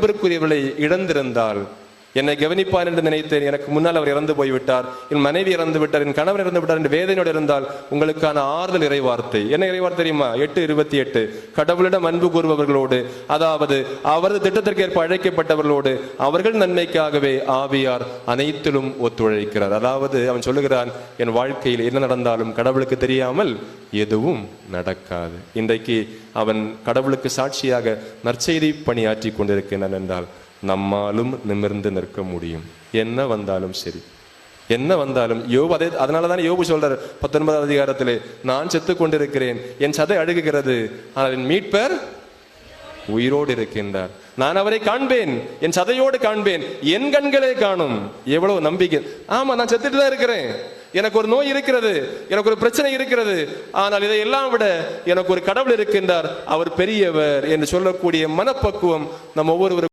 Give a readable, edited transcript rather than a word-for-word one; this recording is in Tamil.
அன்பிற்குரியவர்களை இழந்திருந்தால், என்னை கவனிப்பார் என்று நினைத்தேன், எனக்கு முன்னால் அவர் இறந்து போய்விட்டார், என் மனைவி இறந்து விட்டார், என் கணவர் இறந்து விட்டார் என்று வேதனையோடு இருந்தால் உங்களுக்கான ஆறுதல் இறைவார்த்தை. என்ன இறைவார்த்தை தெரியுமா? 8:28. கடவுளிடம் அன்பு கூறுபவர்களோடு, அதாவது அவரது திட்டத்திற்கேற்ப அழைக்கப்பட்டவர்களோடு அவர்கள் நன்மைக்காகவே ஆவியார் அனைத்திலும் ஒத்துழைக்கிறார். அதாவது அவன் சொல்லுகிறான், என் வாழ்க்கையில் என்ன நடந்தாலும் கடவுளுக்கு தெரியாமல் எதுவும் நடக்காது. இன்றைக்கு அவன் கடவுளுக்கு சாட்சியாக நற்செய்தி பணியாற்றி கொண்டிருக்கிறான் என்றால் நம்மாலும் நிமிர்ந்து நிற்க முடியும். என்ன வந்தாலும் சரி, என்ன வந்தாலும். யோபு அதனாலதான் யோபு சொல்றார் 19வது அதிகாரத்திலே, நான் செத்து கொண்டிருக்கிறேன், என் சதை அழுகுகிறது, ஆனால் என் மீட்பர் உயிரோடு இருக்கின்றார், நான் அவரை காண்பேன், என் சதையோடு காண்பேன், என் கண்களே காணும். எவ்வளவு நம்பிக்கை! ஆமா, நான் செத்துட்டு தான் இருக்கிறேன், எனக்கு ஒரு நோய் இருக்கிறது, எனக்கு ஒரு பிரச்சனை இருக்கிறது, ஆனால் இதை எல்லாம் விட எனக்கு ஒரு கடவுள் இருக்கின்றார், அவர் பெரியவர் என்று சொல்லக்கூடிய மனப்பக்குவம் நம் ஒவ்வொருவருக்கும்